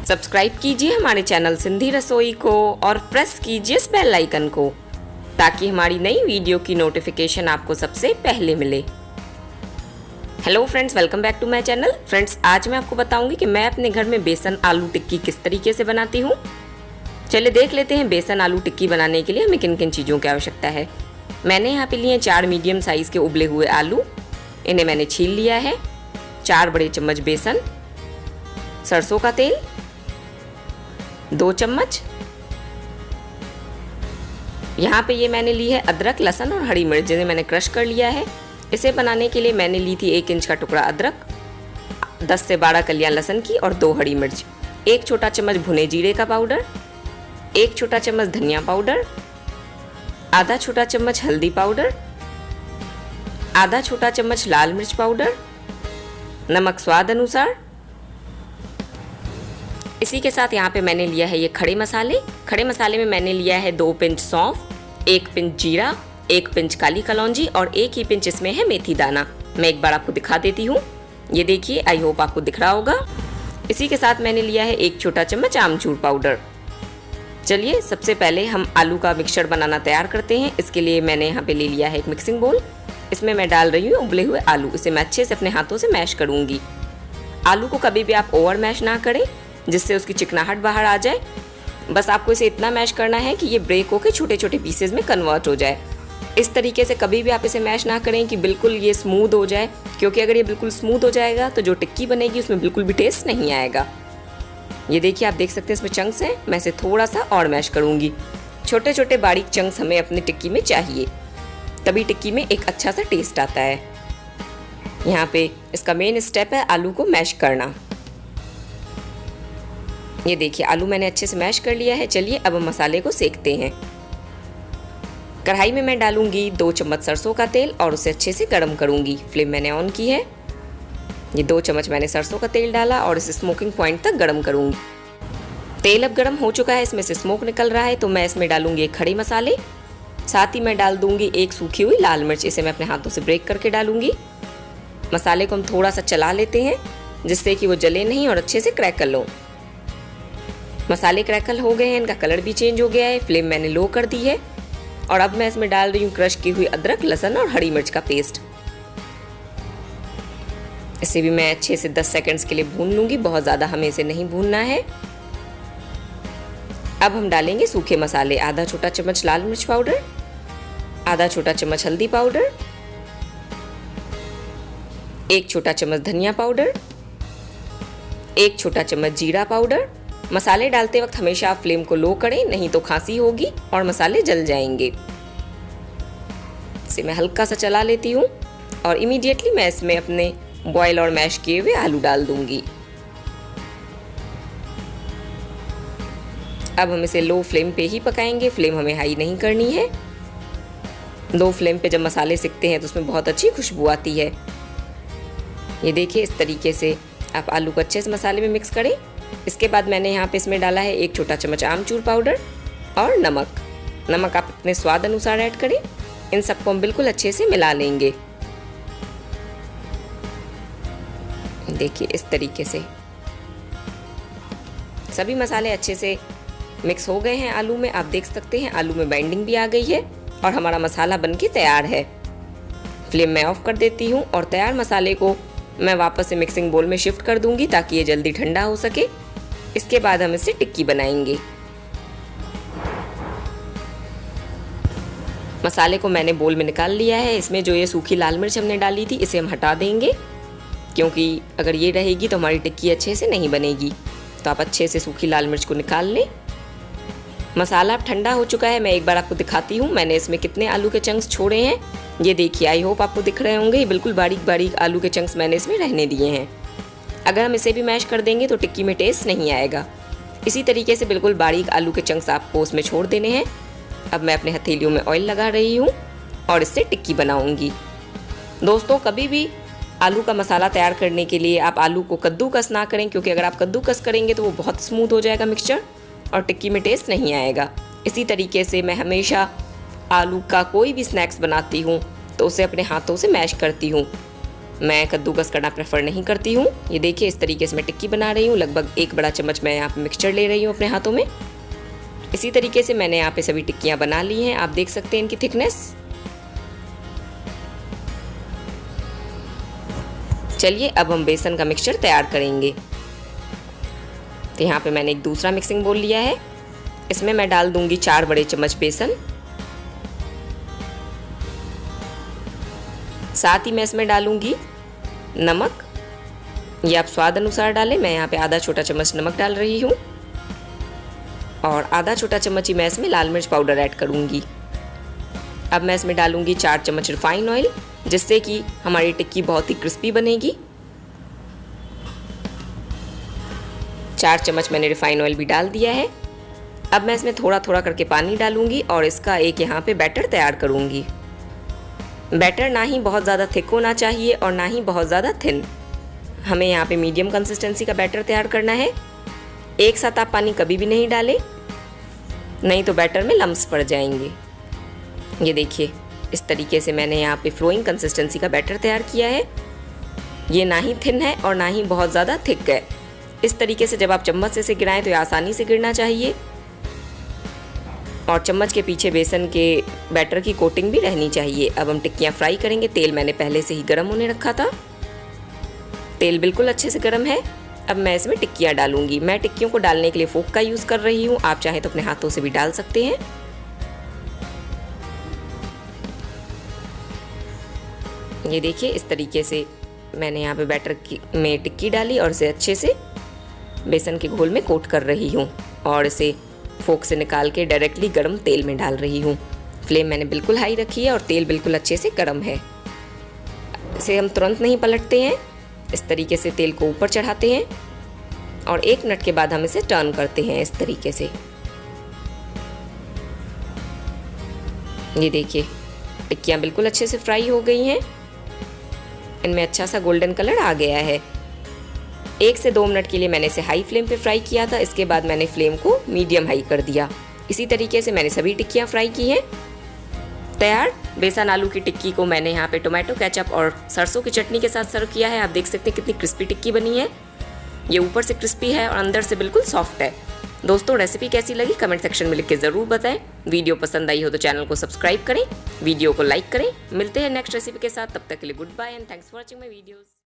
Subscribe कीजिए हमारे channel Sindhi रसोई को और प्रेस कीजिए इस बेल आइकन को ताकि हमारी नई वीडियो की नोटिफिकेशन आपको सबसे पहले मिले। Hello friends, welcome back to my channel. Friends, आज मैं आपको बताऊंगी कि मैं अपने घर में बेसन आलू टिक्की किस तरीके से बनाती हूँ। चलिए देख लेते हैं बेसन आलू टिक्की बनाने के लिए हमें किन किन चीज़ों की आवश्यकता है। मैंने यहाँ पे लिए 4 मीडियम साइज़ के उबले हुए आलू, इन्हें मैंने छील लिया है। 4 बड़े चम्मच बेसन, सरसों का तेल 2 चम्मच। यहाँ पे ये मैंने ली है अदरक, लहसुन और हरी मिर्च जिन्हें मैंने क्रश कर लिया है। इसे बनाने के लिए मैंने ली थी 1 इंच का टुकड़ा अदरक, 10 से 12 कलियां लहसुन की और 2 हरी मिर्च, 1 छोटा चम्मच भुने जीरे का पाउडर, 1 छोटा चम्मच धनिया पाउडर, आधा छोटा चम्मच हल्दी पाउडर, आधा छोटा चम्मच लाल मिर्च पाउडर, नमक स्वाद अनुसार। इसी के साथ यहाँ पे मैंने लिया है ये खड़े मसाले। खड़े मसाले में मैंने लिया है 2 पिंच सौंफ, 1 पिंच जीरा, 1 पिंच काली कलौंजी और 1 ही पिंच इसमें है मेथी दाना। मैं एक बार आपको दिखा देती हूँ, ये देखिए, आई होप आपको दिख रहा होगा। इसी के साथ मैंने लिया है 1 छोटा चम्मच आमचूर पाउडर। चलिए सबसे पहले हम आलू का मिक्सचर बनाना तैयार करते हैं। इसके लिए मैंने यहाँ पे ले लिया है एक मिक्सिंग बोल। इसमें मैं डाल रही हूँ उबले हुए आलू। इसे मैं अच्छे से अपने हाथों से मैश करूँगी। आलू को कभी भी आप ओवर मैश ना करें जिससे उसकी चिकनाहट बाहर आ जाए। बस आपको इसे इतना मैश करना है कि ये ब्रेक होकर छोटे छोटे पीसेज में कन्वर्ट हो जाए। इस तरीके से कभी भी आप इसे मैश ना करें कि बिल्कुल ये स्मूथ हो जाए, क्योंकि अगर ये बिल्कुल स्मूथ हो जाएगा तो जो टिक्की बनेगी उसमें बिल्कुल भी टेस्ट नहीं आएगा। ये देखिए, आप देख सकते हैं इसमें चंक्स हैं। मैं इसे थोड़ा सा और मैश करूँगी। छोटे छोटे बारीक चंक्स हमें अपनी टिक्की में चाहिए, तभी टिक्की में एक अच्छा सा टेस्ट आता है। यहाँ पे इसका मेन स्टेप है आलू को मैश करना। ये देखिए, आलू मैंने अच्छे से मैश कर लिया है। चलिए अब हम मसाले को सेकते हैं। कढ़ाई में मैं डालूंगी 2 चम्मच सरसों का तेल और उसे अच्छे से गर्म करूंगी। फ्लेम मैंने ऑन की है। ये 2 चम्मच मैंने सरसों का तेल डाला और इसे स्मोकिंग पॉइंट तक गर्म करूंगी। तेल अब गर्म हो चुका है, इसमें से स्मोक निकल रहा है, तो मैं इसमें डालूंगी 1 खड़े मसाले। साथ ही मैं डाल दूंगी 1 सूखी हुई लाल मिर्च। इसे मैं अपने हाथों से ब्रेक करके डालूंगी। मसाले को हम थोड़ा सा चला लेते हैं जिससे कि वो जले नहीं और अच्छे से क्रैकल हो। मसाले क्रैकल हो गए हैं, इनका कलर भी चेंज हो गया है। फ्लेम मैंने लो कर दी है और अब मैं इसमें डाल रही हूँ क्रश की हुई अदरक, लहसुन और हरी मिर्च का पेस्ट। इसे भी मैं अच्छे से 10 सेकंड्स के लिए भून लूंगी। बहुत ज़्यादा हमें इसे नहीं भूनना है। अब हम डालेंगे सूखे मसाले। आधा छोटा चम्मच लाल मिर्च पाउडर, आधा छोटा चम्मच हल्दी पाउडर, 1 छोटा चम्मच धनिया पाउडर, 1 छोटा चम्मच जीरा पाउडर। मसाले डालते वक्त हमेशा आप फ्लेम को लो करें, नहीं तो खांसी होगी और मसाले जल जाएंगे। इसे मैं हल्का सा चला लेती हूँ और इमीडिएटली मैं इसमें अपने बॉयल और मैश किए हुए आलू डाल दूंगी। अब हम इसे लो फ्लेम पे ही पकाएंगे। फ्लेम हमें हाई नहीं करनी है। लो फ्लेम पे जब मसाले सिकते हैं तो उसमें बहुत अच्छी खुशबू आती है। ये देखिए, इस तरीके से आप आलू को अच्छे से मसाले में मिक्स करें। इसके बाद मैंने यहाँ पे इसमें डाला है 1 छोटा चम्मच आमचूर पाउडर और नमक आप अपने स्वाद अनुसार ऐड करें। इन सबको हम बिल्कुल अच्छे से मिला लेंगे। देखिए, इस तरीके से सभी मसाले अच्छे से मिक्स हो गए हैं आलू में। आप देख सकते हैं आलू में बाइंडिंग भी आ गई है और हमारा मसाला बनके तैयार है। फ्लेम मैं ऑफ कर देती हूँ और तैयार मसाले को मैं वापस से मिक्सिंग बोल में शिफ्ट कर दूंगी ताकि ये जल्दी ठंडा हो सके। इसके बाद हम इससे टिक्की बनाएंगे। मसाले को मैंने बोल में निकाल लिया है। इसमें जो ये सूखी लाल मिर्च हमने डाली थी इसे हम हटा देंगे, क्योंकि अगर ये रहेगी तो हमारी टिक्की अच्छे से नहीं बनेगी। तो आप अच्छे से सूखी लाल मिर्च को निकाल लें। मसाला अब ठंडा हो चुका है। मैं एक बार आपको दिखाती हूँ मैंने इसमें कितने आलू के चंक्स छोड़े हैं। ये देखिए, आई होप आपको दिख रहे होंगे। ये बिल्कुल बारीक बारीक आलू के चंक्स मैंने इसमें रहने दिए हैं। अगर हम इसे भी मैश कर देंगे तो टिक्की में टेस्ट नहीं आएगा। इसी तरीके से बिल्कुल बारीक आलू के चंक्स आपको उसमें छोड़ देने हैं। अब मैं अपने हथेलियों में ऑयल लगा रही हूँ और इससे टिक्की बनाऊँगी। दोस्तों, कभी भी आलू का मसाला तैयार करने के लिए आप आलू को कद्दूकस ना करें, क्योंकि अगर आप कद्दूकस करेंगे तो वो बहुत स्मूथ हो जाएगा मिक्सचर और टिक्की में टेस्ट नहीं आएगा। इसी तरीके से मैं हमेशा आलू का कोई भी स्नैक्स बनाती हूँ तो उसे अपने हाथों से मैश करती हूँ। मैं कद्दूकस करना प्रेफर नहीं करती हूँ। ये देखिए इस तरीके से मैं टिक्की बना रही हूँ। लगभग 1 बड़ा चम्मच मैं यहाँ पे मिक्सचर ले रही हूँ अपने हाथों में। इसी तरीके से मैंने यहाँ पे सभी टिक्कियाँ बना ली हैं। आप देख सकते हैं इनकी थिकनेस। चलिए अब हम बेसन का मिक्सचर तैयार करेंगे। तो यहाँ पे मैंने एक दूसरा मिक्सिंग बोल लिया है। इसमें मैं डाल दूंगी 4 बड़े चम्मच बेसन। साथ ही मैं इसमें डालूंगी नमक। ये आप स्वाद अनुसार डालें। मैं यहाँ पे आधा छोटा चम्मच नमक डाल रही हूँ और आधा छोटा चम्मच ही मैं इसमें लाल मिर्च पाउडर ऐड करूँगी। अब मैं इसमें डालूंगी 4 चम्मच रिफाइन ऑयल, जिससे कि हमारी टिक्की बहुत ही क्रिस्पी बनेगी। 4 चम्मच मैंने रिफाइन ऑयल भी डाल दिया है। अब मैं इसमें थोड़ा थोड़ा करके पानी डालूंगी और इसका एक यहाँ पे बैटर तैयार करूँगी। बैटर ना ही बहुत ज़्यादा थिक होना चाहिए और ना ही बहुत ज़्यादा थिन। हमें यहाँ पे मीडियम कंसिस्टेंसी का बैटर तैयार करना है। एक साथ आप पानी कभी भी नहीं डालें, नहीं तो बैटर में लम्स पड़ जाएंगे। ये देखिए इस तरीके से मैंने यहाँ पे फ्लोइंग कंसिस्टेंसी का बैटर तैयार किया है। ये ना ही थिन है और ना ही बहुत ज़्यादा थिक है। इस तरीके से जब आप चम्मच से इसे गिराएं तो ये आसानी से गिरना चाहिए और चम्मच के पीछे बेसन के बैटर की कोटिंग भी रहनी चाहिए। अब हम टिक्कियाँ फ्राई करेंगे। तेल मैंने पहले से ही गर्म होने रखा था। तेल बिल्कुल अच्छे से गर्म है। अब मैं इसमें टिक्कियाँ डालूंगी। मैं टिक्कियों को डालने के लिए फोक का यूज़ कर रही हूँ। आप चाहें तो अपने हाथों से भी डाल सकते हैं। ये देखिए इस तरीके से मैंने यहाँ पे बैटर में टिक्की डाली और इसे अच्छे से बेसन के घोल में कोट कर रही हूँ और इसे फोक से निकाल के डायरेक्टली गर्म तेल में डाल रही हूँ। फ्लेम मैंने बिल्कुल हाई रखी है और तेल बिल्कुल अच्छे से गर्म है। इसे हम तुरंत नहीं पलटते हैं। इस तरीके से तेल को ऊपर चढ़ाते हैं और 1 मिनट के बाद हम इसे टर्न करते हैं इस तरीके से। ये देखिए टिक्कियाँ बिल्कुल अच्छे से फ्राई हो गई हैं। इनमें अच्छा सा गोल्डन कलर आ गया है। 1 से 2 मिनट के लिए मैंने इसे हाई फ्लेम पे फ्राई किया था। इसके बाद मैंने फ्लेम को मीडियम हाई कर दिया। इसी तरीके से मैंने सभी टिक्कियाँ फ्राई की हैं। तैयार बेसन आलू की टिक्की को मैंने यहाँ पे टोमेटो केचप और सरसों की चटनी के साथ सर्व किया है। आप देख सकते हैं कितनी क्रिस्पी टिक्की बनी है। ये ऊपर से क्रिस्पी है और अंदर से बिल्कुल सॉफ्ट है। दोस्तों रेसिपी कैसी लगी कमेंट सेक्शन में लिख के ज़रूर बताएं। वीडियो पसंद आई हो तो चैनल को सब्सक्राइब करें, वीडियो को लाइक करें। मिलते हैं नेक्स्ट रेसिपी के साथ। तब तक के लिए good bye and thanks for watching my videos.